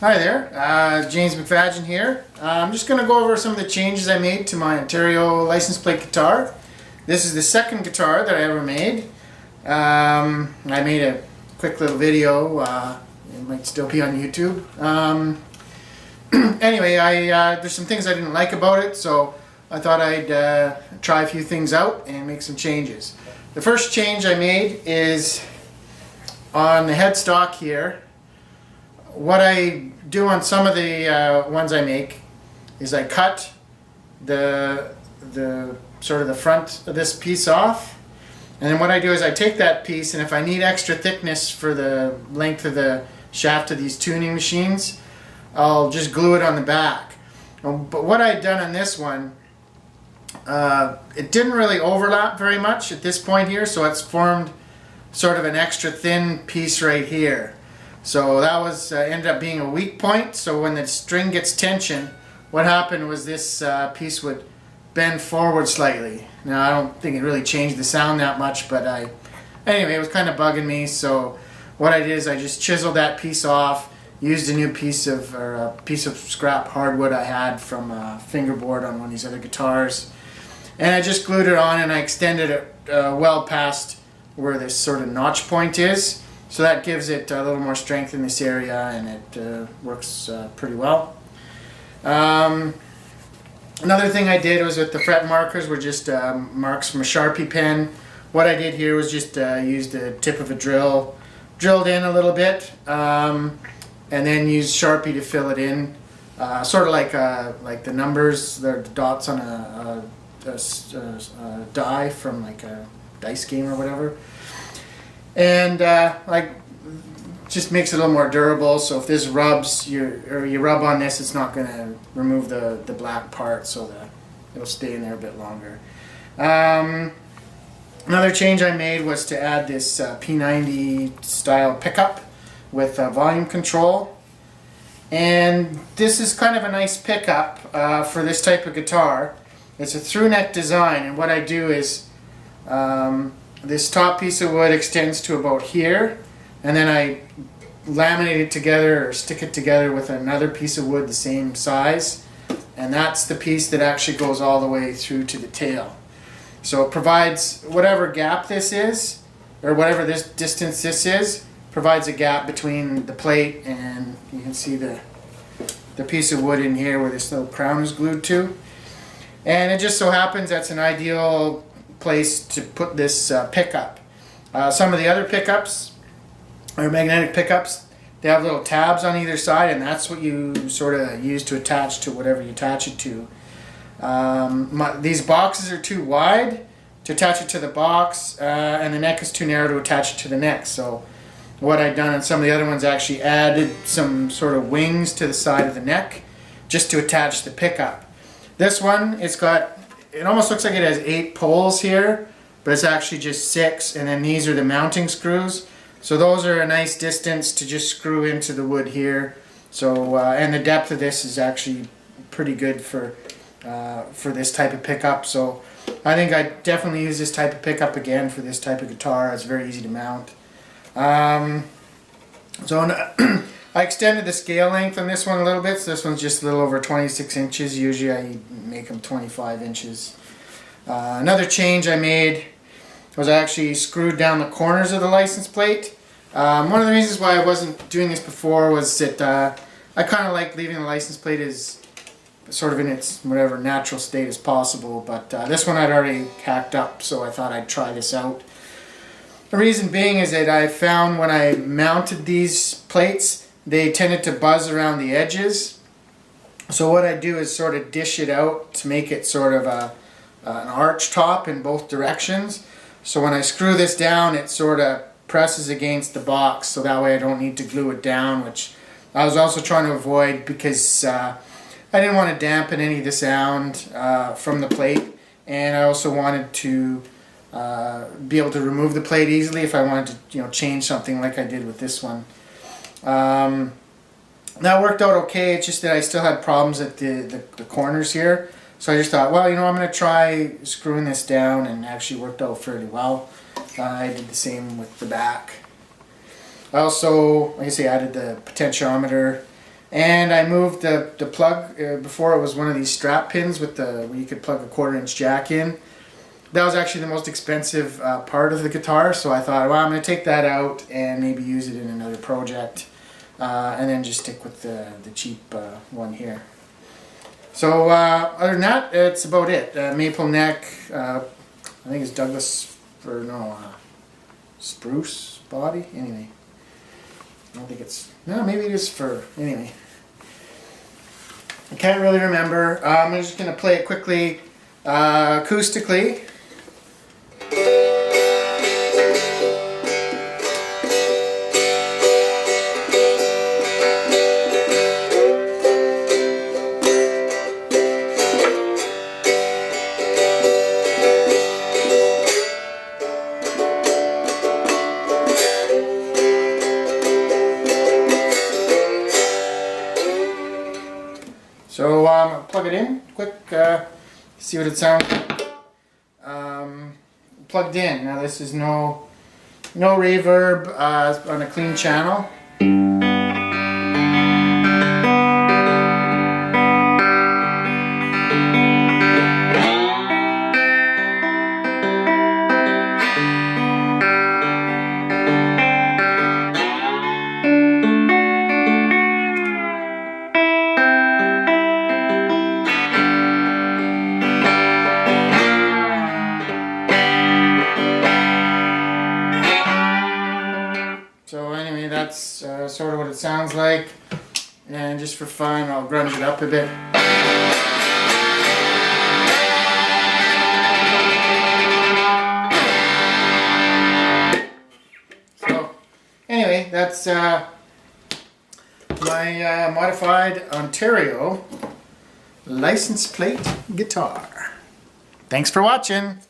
Hi there, James McFadgen here. I'm just going to go over some of the changes I made to my Ontario license plate guitar. This is the second guitar that I ever made. I made a quick little video, it might still be on YouTube. Anyway, there's some things I didn't like about it, so I thought I'd try a few things out and make some changes. The first change I made is on the headstock here. What I do on some of the ones I make is I cut the sort of the front of this piece off, and then what I do is I take that piece, and if I need extra thickness for the length of the shaft of these tuning machines, I'll just glue it on the back. But what I'd done on this one, it didn't really overlap very much at this point here, so it's formed sort of an extra thin piece right here. So that was ended up being a weak point, so when the string gets tension, what happened was this piece would bend forward slightly. Now I don't think it really changed the sound that much, but anyway, it was kind of bugging me, so what I did is I just chiseled that piece off, used a new piece of scrap hardwood I had from a fingerboard on one of these other guitars, and I just glued it on, and I extended it well past where this sort of notch point is. So that gives it a little more strength in this area, and it works pretty well. Another thing I did was with the fret markers were just marks from a Sharpie pen. What I did here was just use the tip of a drill, drilled in a little bit, and then used Sharpie to fill it in, sort of like the numbers, the dots on a die from like a dice game or whatever. And just makes it a little more durable, so if this rubs, you rub on this, it's not going to remove the black part, so that it'll stay in there a bit longer. Another change I made was to add this P90 style pickup with volume control, and this is kind of a nice pickup for this type of guitar. It's a through neck design, and what I do is this top piece of wood extends to about here, and then I laminate it together or stick it together with another piece of wood the same size, and that's the piece that actually goes all the way through to the tail. So it provides whatever gap this is, or whatever this distance this is, provides a gap between the plate and you can see the piece of wood in here where this little crown is glued to. And it just so happens that's an ideal place to put this pickup. Some of the other pickups or magnetic pickups, they have little tabs on either side, and that's what you sort of use to attach to whatever you attach it to. These boxes are too wide to attach it to the box, and the neck is too narrow to attach it to the neck. So what I've done on some of the other ones, I actually added some sort of wings to the side of the neck just to attach the pickup. This one, it almost looks like it has 8 poles here, but it's actually just 6, and then these are the mounting screws. So those are a nice distance to just screw into the wood here. So and the depth of this is actually pretty good for this type of pickup. So I think I definitely use this type of pickup again for this type of guitar. It's very easy to mount. I extended the scale length on this one a little bit, so this one's just a little over 26 inches. Usually I make them 25 inches. Another change I made was I actually screwed down the corners of the license plate. One of the reasons why I wasn't doing this before was that I kind of like leaving the license plate as sort of in its whatever natural state as possible, but this one I'd already hacked up, so I thought I'd try this out. The reason being is that I found when I mounted these plates, they tended to buzz around the edges. So what I do is sort of dish it out to make it sort of an arch top in both directions. So when I screw this down, it sort of presses against the box, so that way I don't need to glue it down, which I was also trying to avoid because I didn't want to dampen any of the sound from the plate, and I also wanted to be able to remove the plate easily if I wanted to change something like I did with this one. That worked out okay. It's just that I still had problems at the corners here, so I just thought, well, I'm going to try screwing this down, and actually worked out fairly well. I did the same with the back. I also, like I say, added the potentiometer And I moved the plug. Before it was one of these strap pins with where you could plug a 1/4-inch jack in. That was actually the most expensive part of the guitar, so I thought, well, I'm going to take that out and maybe use it in another project, and then just stick with the cheap one here. So other than that, it's about it. Maple neck, I think it's Douglas, or no, spruce body, anyway. I don't think it's, no, maybe it is fir, anyway. I can't really remember. I'm just going to play it quickly acoustically. So plug it in quick, see what it sounds like. Plugged in. Now this is no reverb on a clean channel. So anyway, that's sort of what it sounds like, and just for fun I'll grunge it up a bit. So anyway, that's my modified Ontario license plate guitar. Thanks for watching.